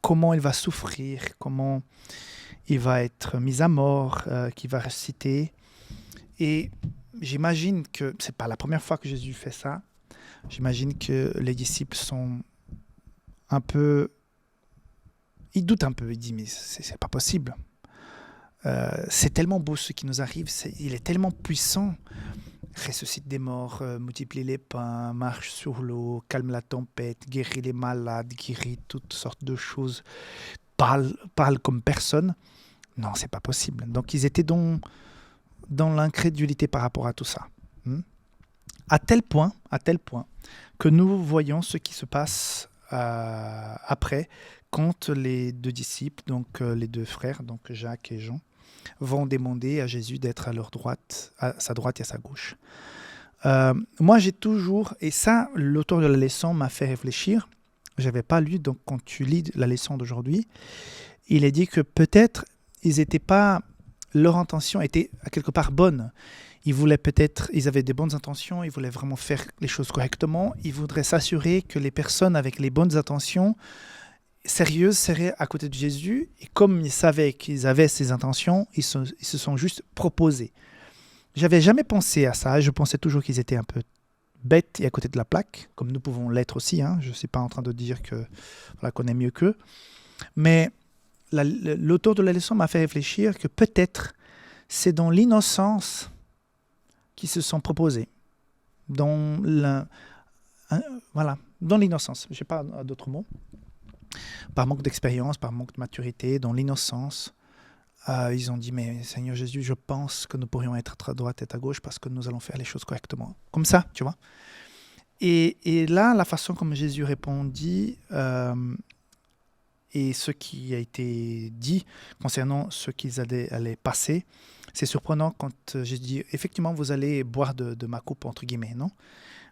comment il va souffrir, comment il va être mis à mort, qu'il va ressusciter. Et j'imagine que ce n'est pas la première fois que Jésus fait ça. J'imagine que les disciples sont un peu... Ils doutent un peu, ils disent « mais c'est pas possible. C'est tellement beau ce qui nous arrive, il est tellement puissant. ressuscite des morts, multiplie les pains, marche sur l'eau, calme la tempête, guérit les malades, guérit toutes sortes de choses, parle comme personne. Non, c'est pas possible. Donc ils étaient dans l'incrédulité par rapport à tout ça. À tel point que nous voyons ce qui se passe après, quand les deux disciples, donc les deux frères, donc Jacques et Jean, vont demander à Jésus d'être à leur droite, à sa droite et à sa gauche. Moi, j'ai toujours, et ça, l'auteur de la leçon m'a fait réfléchir. Je n'avais pas lu, donc quand tu lis la leçon d'aujourd'hui, il est dit que peut-être leur intention était à quelque part bonne. Ils avaient des bonnes intentions, ils voulaient vraiment faire les choses correctement. Ils voudraient s'assurer que les personnes avec les bonnes intentions sérieuses seraient à côté de Jésus. Et comme ils savaient qu'ils avaient ces intentions, ils se sont juste proposés. J'avais jamais pensé à ça. Je pensais toujours qu'ils étaient un peu bêtes et à côté de la plaque, comme nous pouvons l'être aussi. Je ne suis pas en train de dire qu'on est mieux qu'eux. Mais l'auteur de la leçon m'a fait réfléchir que peut-être c'est dans l'innocence qui se sont proposés, dans l'innocence, je n'ai pas d'autres mots, par manque d'expérience, par manque de maturité, dans l'innocence, ils ont dit, mais Seigneur Jésus, je pense que nous pourrions être à droite et à gauche parce que nous allons faire les choses correctement. Comme ça, tu vois. Et là, la façon comme Jésus répondit et ce qui a été dit concernant ce qu'ils allaient passer, c'est surprenant quand j'ai dit, effectivement, vous allez boire de ma coupe, entre guillemets, non?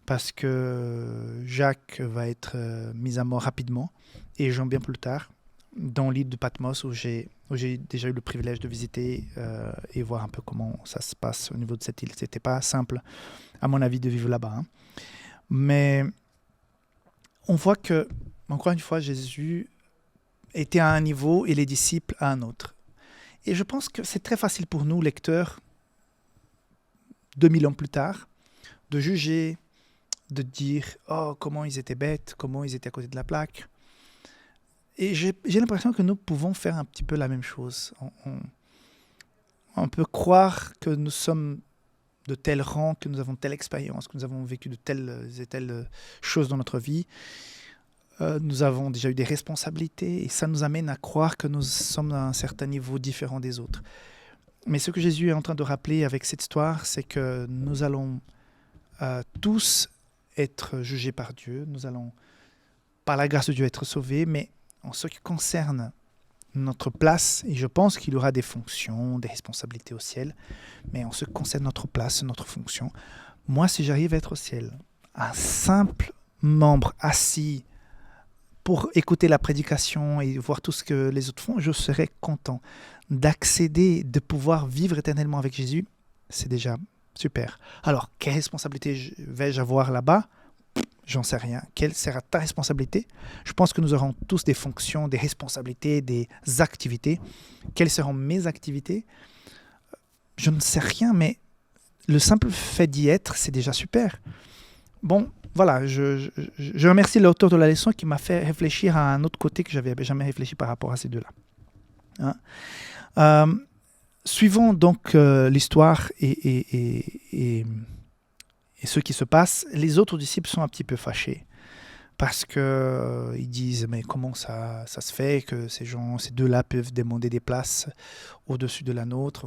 Parce que Jacques va être mis à mort rapidement, et Jean bien plus tard, dans l'île de Patmos, où j'ai déjà eu le privilège de visiter et voir un peu comment ça se passe au niveau de cette île. C'était pas simple, à mon avis, de vivre là-bas. Mais on voit que, encore une fois, Jésus était à un niveau et les disciples à un autre. Et je pense que c'est très facile pour nous, lecteurs, 2000 ans plus tard, de juger, de dire « Oh, comment ils étaient bêtes, comment ils étaient à côté de la plaque ». Et j'ai l'impression que nous pouvons faire un petit peu la même chose. On peut croire que nous sommes de tel rang, que nous avons telle expérience, que nous avons vécu de telles et telles choses dans notre vie. Nous avons déjà eu des responsabilités et ça nous amène à croire que nous sommes à un certain niveau différent des autres. Mais ce que Jésus est en train de rappeler avec cette histoire, c'est que nous allons tous être jugés par Dieu. Nous allons, par la grâce de Dieu, être sauvés. Mais en ce qui concerne notre place, et je pense qu'il y aura des fonctions, des responsabilités au ciel, mais en ce qui concerne notre place, notre fonction, moi, si j'arrive à être au ciel, un simple membre assis pour écouter la prédication et voir tout ce que les autres font, je serais content d'accéder, de pouvoir vivre éternellement avec Jésus. C'est déjà super. Alors, quelle responsabilité vais-je avoir là-bas? J'en sais rien. Quelle sera ta responsabilité? Je pense que nous aurons tous des fonctions, des responsabilités, des activités. Quelles seront mes activités? Je ne sais rien, mais le simple fait d'y être, c'est déjà super. Bon, voilà, je remercie l'auteur de la leçon qui m'a fait réfléchir à un autre côté que je n'avais jamais réfléchi par rapport à ces deux-là. Suivons donc l'histoire et ce qui se passe. Les autres disciples sont un petit peu fâchés parce qu'ils disent « Mais comment ça se fait que ces deux-là peuvent demander des places au-dessus de la nôtre ?»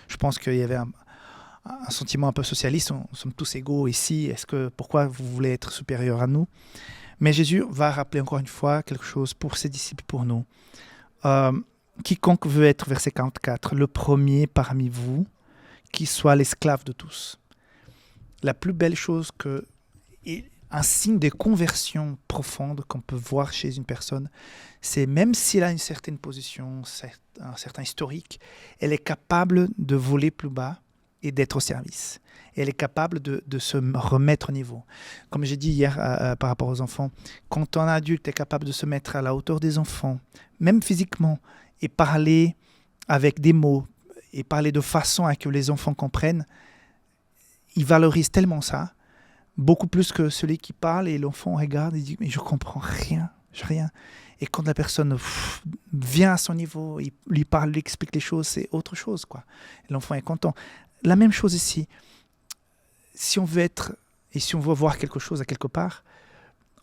Je pense qu'il y avait un sentiment un peu socialiste, nous sommes tous égaux ici, pourquoi vous voulez être supérieurs à nous? Mais Jésus va rappeler encore une fois quelque chose pour ses disciples, pour nous. Quiconque veut être, verset 44, le premier parmi vous, qui soit l'esclave de tous. La plus belle chose et un signe de conversion profonde qu'on peut voir chez une personne, c'est même s'il a une certaine position, un certain historique, elle est capable de voler plus bas et d'être au service. Et elle est capable de se remettre au niveau. Comme j'ai dit hier par rapport aux enfants, quand un adulte est capable de se mettre à la hauteur des enfants, même physiquement, et parler avec des mots, et parler de façon à que les enfants comprennent, il valorise tellement ça, beaucoup plus que celui qui parle et l'enfant regarde et dit « mais je comprends rien. Et quand la personne vient à son niveau, il lui parle, lui explique les choses, c'est autre chose, quoi. L'enfant est content. La même chose ici. si on veut être et si on veut voir quelque chose à quelque part,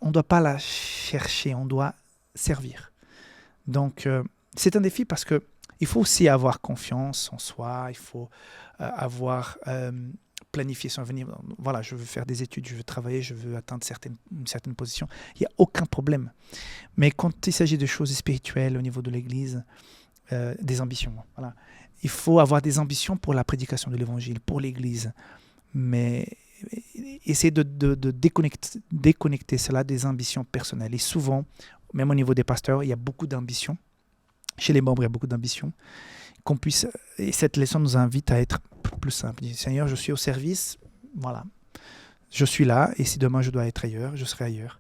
on ne doit pas la chercher, on doit servir. Donc, c'est un défi parce qu'il faut aussi avoir confiance en soi, il faut avoir planifié son avenir. Voilà, je veux faire des études, je veux travailler, je veux atteindre une certaine position. Il n'y a aucun problème. Mais quand il s'agit de choses spirituelles au niveau de l'Église, des ambitions, voilà. Il faut avoir des ambitions pour la prédication de l'Évangile, pour l'Église. Mais essayer de déconnecter cela des ambitions personnelles. Et souvent, même au niveau des pasteurs, il y a beaucoup d'ambitions. Chez les membres, il y a beaucoup d'ambitions. Et cette leçon nous invite à être plus simple. Seigneur, je suis au service, voilà. Je suis là, et si demain je dois être ailleurs, je serai ailleurs.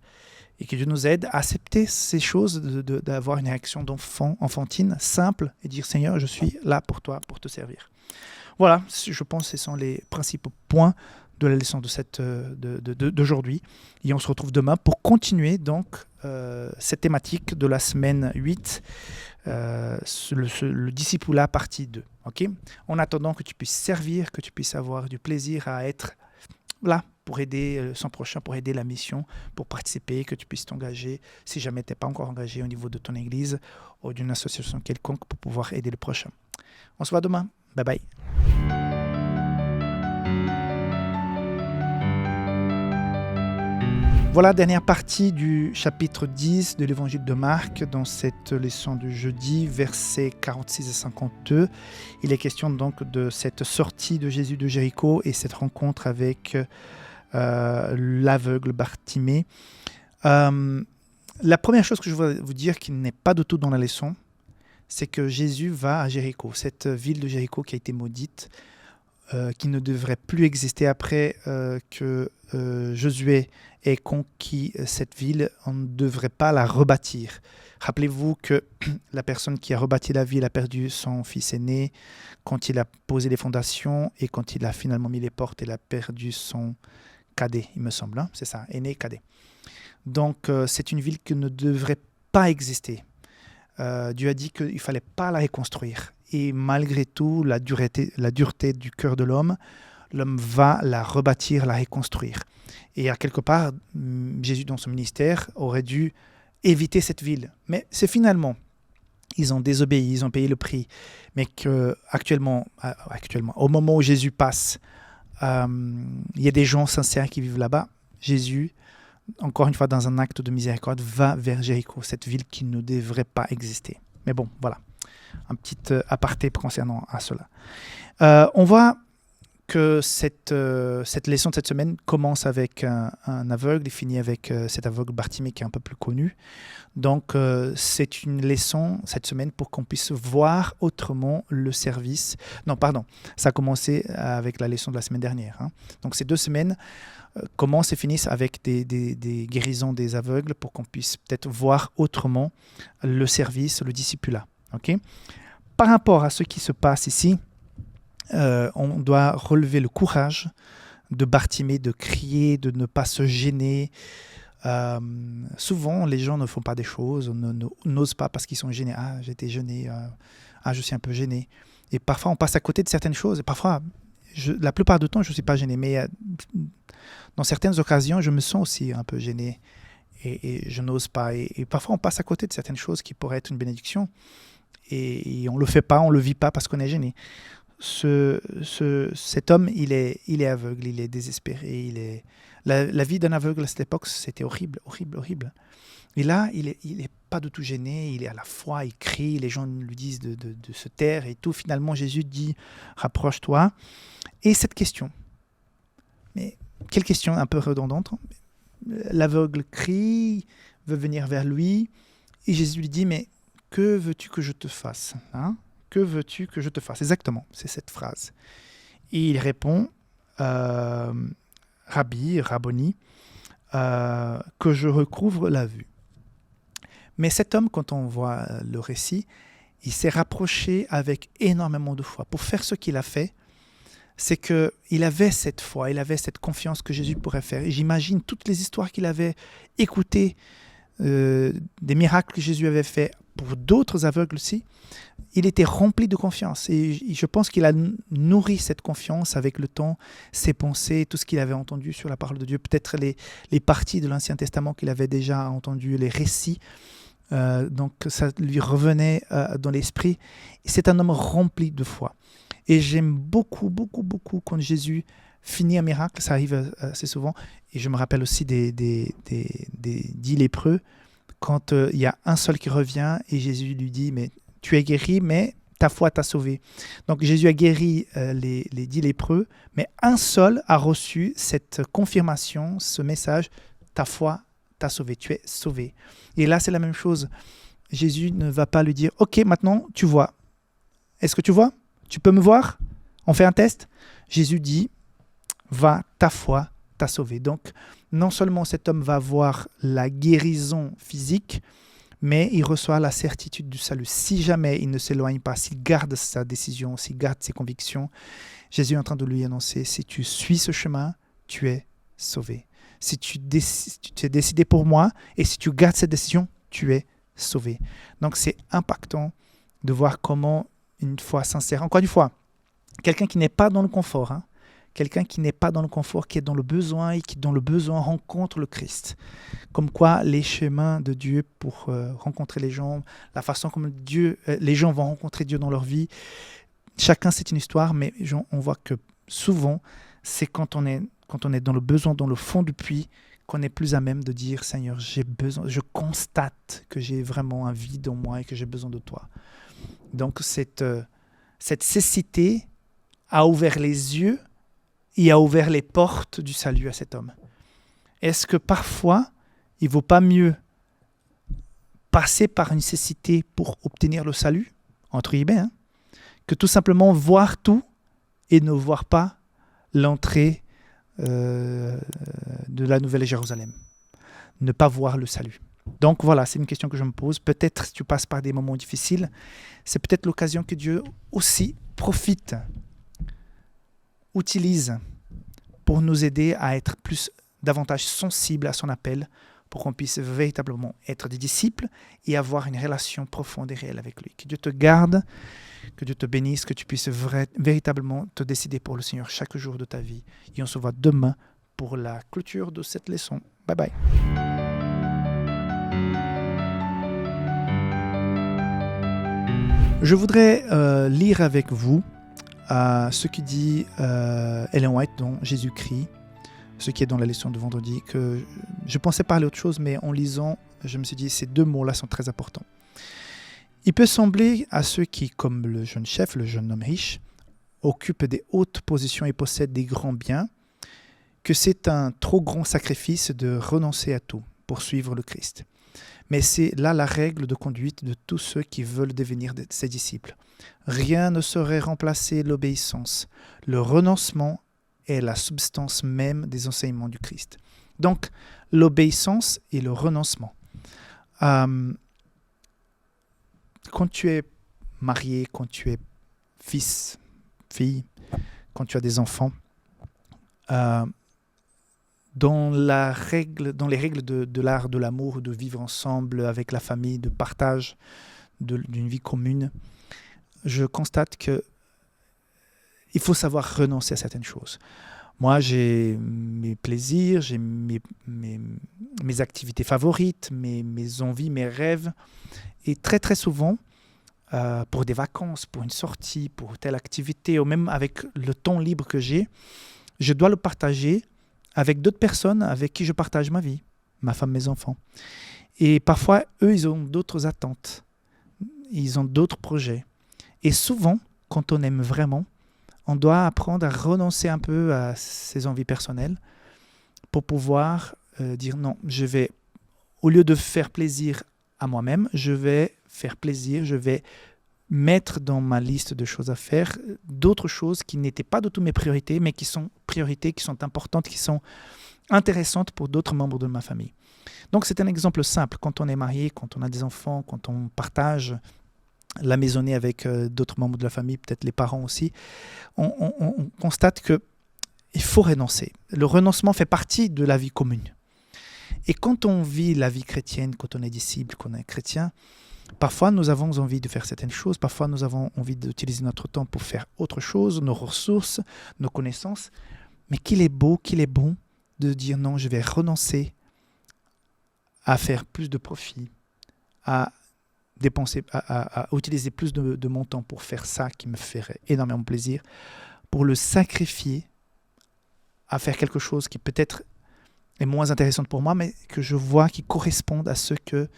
Et que Dieu nous aide à accepter ces choses, d'avoir une réaction d'enfant, enfantine, simple, et dire Seigneur, je suis là pour toi, pour te servir. Voilà, je pense que ce sont les principaux points de la leçon d'aujourd'hui. Et on se retrouve demain pour continuer donc cette thématique de la semaine 8, le discipulat partie 2. Okay, en attendant que tu puisses servir, que tu puisses avoir du plaisir à être là pour aider son prochain, pour aider la mission, pour participer, que tu puisses t'engager, si jamais tu n'es pas encore engagé au niveau de ton église ou d'une association quelconque pour pouvoir aider le prochain. On se voit demain. Bye bye. Voilà, dernière partie du chapitre 10 de l'évangile de Marc, dans cette leçon du jeudi, versets 46 et 52. Il est question donc de cette sortie de Jésus de Jéricho et cette rencontre avec l'aveugle Bartimée. La première chose que je veux vous dire qui n'est pas du tout dans la leçon, c'est que Jésus va à Jéricho, cette ville de Jéricho qui a été maudite, qui ne devrait plus exister après que Josué ait conquis cette ville. On ne devrait pas la rebâtir. Rappelez-vous que la personne qui a rebâti la ville a perdu son fils aîné quand il a posé les fondations, et quand il a finalement mis les portes, il a perdu son cadet, il me semble. Hein, c'est ça, aîné, cadet. Donc c'est une ville qui ne devrait pas exister. Dieu a dit qu'il ne fallait pas la reconstruire. Et malgré tout, la dureté du cœur de l'homme va la rebâtir, la reconstruire. Et à quelque part, Jésus, dans son ministère, aurait dû éviter cette ville. Mais c'est finalement, ils ont désobéi, ils ont payé le prix. Mais actuellement, au moment où Jésus passe, il y a des gens sincères qui vivent là-bas. Jésus, encore une fois, dans un acte de miséricorde, va vers Jéricho, cette ville qui ne devrait pas exister. Mais bon, voilà. Un petit aparté concernant à cela. On voit que cette leçon de cette semaine commence avec un aveugle et finit avec cet aveugle Bartimée qui est un peu plus connu. Donc, c'est une leçon cette semaine pour qu'on puisse voir autrement le service. Non, pardon, ça a commencé avec la leçon de la semaine dernière. Hein. Donc, ces 2 semaines commencent et finissent avec des guérisons des aveugles pour qu'on puisse peut-être voir autrement le service, le discipulat. Okay? Par rapport à ce qui se passe ici, on doit relever le courage de Bartimée, de crier, de ne pas se gêner. Souvent, les gens ne font pas des choses, n'osent pas parce qu'ils sont gênés. Ah, j'ai été gêné. Je suis un peu gêné. Et parfois, on passe à côté de certaines choses. Et parfois, la plupart du temps, je ne suis pas gêné. Mais dans certaines occasions, je me sens aussi un peu gêné. Et je n'ose pas. Et parfois, on passe à côté de certaines choses qui pourraient être une bénédiction. Et on ne le fait pas, on ne le vit pas parce qu'on est gêné. Cet homme, il est aveugle, il est désespéré. La vie d'un aveugle à cette époque, c'était horrible, horrible, horrible. Et là, il est pas du tout gêné, il est à la foi, il crie, les gens lui disent de se taire et tout. Finalement, Jésus dit « rapproche-toi ». Et cette question, mais quelle question un peu redondante. L'aveugle crie, veut venir vers lui, et Jésus lui dit « mais que veux-tu que je te fasse hein? Que veux-tu que je te fasse ?» Exactement, c'est cette phrase. Et il répond Rabboni, que je recouvre la vue. Mais cet homme, quand on voit le récit, il s'est rapproché avec énormément de foi. Pour faire ce qu'il a fait, c'est qu'il avait cette foi, il avait cette confiance que Jésus pourrait faire. Et j'imagine toutes les histoires qu'il avait écoutées, des miracles que Jésus avait fait pour d'autres aveugles aussi. il était rempli de confiance. Et je pense qu'il a nourri cette confiance avec le temps, ses pensées, tout ce qu'il avait entendu sur la parole de Dieu, peut-être les parties de l'Ancien Testament qu'il avait déjà entendues, les récits. Donc ça lui revenait dans l'esprit. C'est un homme rempli de foi. Et j'aime beaucoup, beaucoup, beaucoup quand Jésus finit un miracle. Ça arrive assez souvent. Et je me rappelle aussi des 10 lépreux, quand il y a un seul qui revient et Jésus lui dit « Mais tu es guéri, mais ta foi t'a sauvé. » Donc Jésus a guéri les 10 lépreux, mais un seul a reçu cette confirmation, ce message « Ta foi t'a sauvé, tu es sauvé. » Et là, c'est la même chose. Jésus ne va pas lui dire « Ok, maintenant, tu vois. Est-ce que tu vois? Tu peux me voir? On fait un test ?» Jésus dit « Va, ta foi t'a sauvé. » Donc, non seulement cet homme va voir la guérison physique, mais il reçoit la certitude du salut. Si jamais il ne s'éloigne pas, s'il garde sa décision, s'il garde ses convictions, Jésus est en train de lui annoncer, si tu suis ce chemin, tu es sauvé. Si tu es décidé pour moi et si tu gardes cette décision, tu es sauvé. Donc c'est impactant de voir comment une foi sincère, encore une fois, quelqu'un qui n'est pas dans le confort, quelqu'un qui n'est pas dans le confort, qui est dans le besoin et qui dans le besoin rencontre le Christ. Comme quoi les chemins de Dieu pour rencontrer les gens, la façon comme les gens vont rencontrer Dieu dans leur vie, chacun c'est une histoire, mais on voit que souvent c'est quand on est dans le besoin, dans le fond du puits, qu'on est plus à même de dire « Seigneur, j'ai besoin, je constate que j'ai vraiment un vide en moi et que j'ai besoin de toi. » Donc cette cécité a ouvert les yeux et a ouvert les portes du salut à cet homme. Est-ce que parfois, il ne vaut pas mieux passer par une cécité pour obtenir le salut, entre guillemets, que tout simplement voir tout et ne voir pas l'entrée de la Nouvelle Jérusalem, ne pas voir le salut. Donc voilà, c'est une question que je me pose. Peut-être si tu passes par des moments difficiles, c'est peut-être l'occasion que Dieu aussi profite, utilise pour nous aider à être davantage sensibles à son appel, pour qu'on puisse véritablement être des disciples et avoir une relation profonde et réelle avec lui. Que Dieu te garde, que Dieu te bénisse, que tu puisses véritablement te décider pour le Seigneur chaque jour de ta vie. Et on se voit demain pour la clôture de cette leçon. Bye bye. Je voudrais lire avec vous ce que dit Ellen White dans Jésus-Christ, ce qui est dans la leçon de vendredi, que je pensais parler autre chose, mais en lisant, je me suis dit ces deux mots-là sont très importants. Il peut sembler à ceux qui, comme le jeune chef, le jeune homme riche, occupent des hautes positions et possèdent des grands biens, que c'est un trop grand sacrifice de renoncer à tout pour suivre le Christ. Mais c'est là la règle de conduite de tous ceux qui veulent devenir ses disciples. Rien ne saurait remplacer l'obéissance. Le renoncement est la substance même des enseignements du Christ. Donc, l'obéissance et le renoncement. Quand tu es marié, quand tu es fils, fille, quand tu as des enfants, dans les règles de l'art de l'amour, de vivre ensemble avec la famille, de partage d'une vie commune, je constate que il faut savoir renoncer à certaines choses. Moi, j'ai mes plaisirs, j'ai mes activités favorites, mes envies, mes rêves. Et très, très souvent, pour des vacances, pour une sortie, pour telle activité, ou même avec le temps libre que j'ai, je dois le partager avec d'autres personnes avec qui je partage ma vie, ma femme, mes enfants. Et parfois, eux, ils ont d'autres attentes. Ils ont d'autres projets. Et souvent, quand on aime vraiment, on doit apprendre à renoncer un peu à ses envies personnelles pour pouvoir dire non, je vais, au lieu de faire plaisir à moi-même, je vais faire plaisir, je vais mettre dans ma liste de choses à faire d'autres choses qui n'étaient pas de toutes mes priorités, mais qui sont priorités, qui sont importantes, qui sont intéressantes pour d'autres membres de ma famille. Donc c'est un exemple simple. Quand on est marié, quand on a des enfants, quand on partage la maisonnée avec d'autres membres de la famille, peut-être les parents aussi, on constate qu'il faut renoncer. Le renoncement fait partie de la vie commune. Et quand on vit la vie chrétienne, quand on est disciple, qu'on est chrétien, Parfois, nous avons envie de faire certaines choses. Parfois, nous avons envie d'utiliser notre temps pour faire autre chose, nos ressources, nos connaissances. Mais qu'il est beau, qu'il est bon de dire non, je vais renoncer à faire plus de profit, à dépenser, à utiliser plus de mon temps pour faire ça qui me ferait énormément plaisir, pour le sacrifier à faire quelque chose qui peut-être est moins intéressante pour moi, mais que je vois qui correspondent à ce que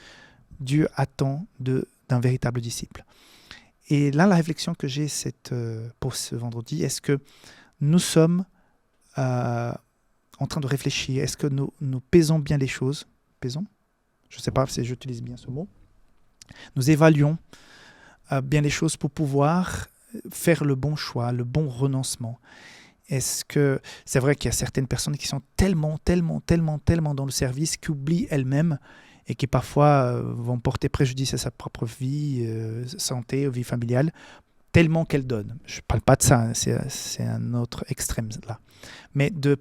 Dieu attend d'un véritable disciple. Et là, la réflexion que j'ai pour ce vendredi, est-ce que nous sommes en train de réfléchir, est-ce que nous pesons bien les choses? Pesons? Je ne sais pas si j'utilise bien ce mot. Nous évaluons bien les choses pour pouvoir faire le bon choix, le bon renoncement. Est-ce que c'est vrai qu'il y a certaines personnes qui sont tellement dans le service qu'oublient elles-mêmes et qui parfois vont porter préjudice à sa propre vie, santé, vie familiale, tellement qu'elles donnent. Je ne parle pas de ça, c'est un autre extrême là. Mais de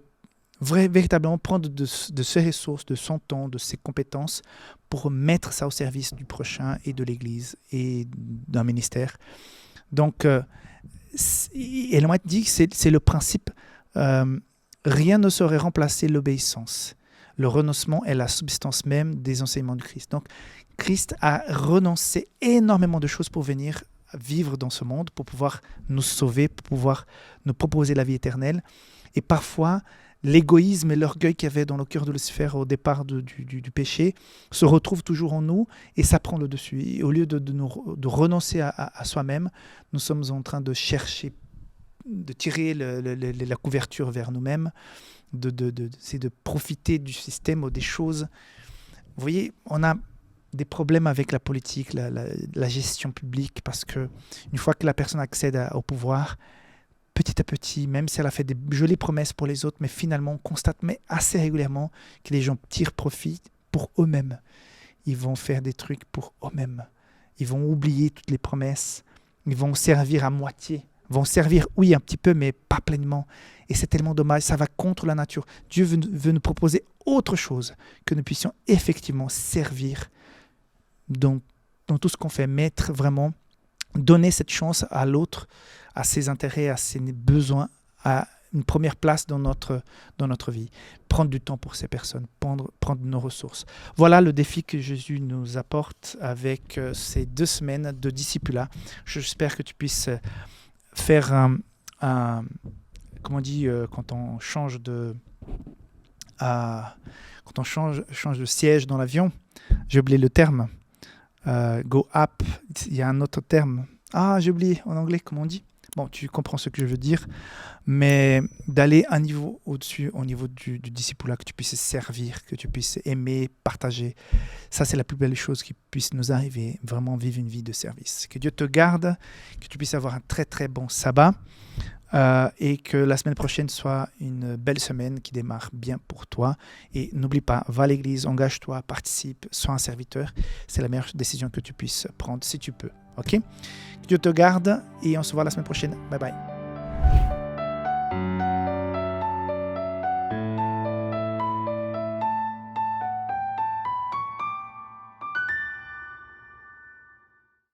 véritablement prendre de ses ressources, de son temps, de ses compétences pour mettre ça au service du prochain et de l'Église et d'un ministère. Donc, Ellen White dit que c'est le principe, rien ne saurait remplacer l'obéissance. Le renoncement est la substance même des enseignements du Christ. Donc, Christ a renoncé énormément de choses pour venir vivre dans ce monde, pour pouvoir nous sauver, pour pouvoir nous proposer la vie éternelle. Et parfois, l'égoïsme et l'orgueil qu'il y avait dans le cœur de Lucifer au départ du péché se retrouvent toujours en nous et ça prend le dessus. Et au lieu de renoncer à soi-même, nous sommes en train de chercher, de tirer la couverture vers nous-mêmes, de profiter du système ou des choses. Vous voyez, on a des problèmes avec la politique, la gestion publique, parce que une fois que la personne accède au pouvoir, petit à petit, même si elle a fait des jolies promesses pour les autres, mais finalement on constate assez régulièrement que les gens tirent profit pour eux-mêmes. Ils vont faire des trucs pour eux-mêmes. Ils vont oublier toutes les promesses. Ils vont servir à moitié. Ils vont servir, oui, un petit peu, mais pas pleinement. Et c'est tellement dommage, ça va contre la nature. Dieu veut nous proposer autre chose, que nous puissions effectivement servir dans tout ce qu'on fait, mettre vraiment, donner cette chance à l'autre, à ses intérêts, à ses besoins, à une première place dans notre vie. Prendre du temps pour ces personnes, prendre nos ressources. Voilà le défi que Jésus nous apporte avec ces 2 semaines de discipulat. J'espère que tu puisses faire comment on dit, quand on change de siège dans l'avion, j'ai oublié le terme. Go up, il y a un autre terme. J'ai oublié en anglais, comment on dit? Bon, tu comprends ce que je veux dire, mais d'aller un niveau au-dessus, au niveau du discipulat, que tu puisses servir, que tu puisses aimer, partager. Ça, c'est la plus belle chose qui puisse nous arriver, vraiment vivre une vie de service. Que Dieu te garde, que tu puisses avoir un très très bon sabbat et que la semaine prochaine soit une belle semaine qui démarre bien pour toi. Et n'oublie pas, va à l'église, engage-toi, participe, sois un serviteur. C'est la meilleure décision que tu puisses prendre si tu peux. Ok? Que Dieu te garde et on se voit la semaine prochaine. Bye bye.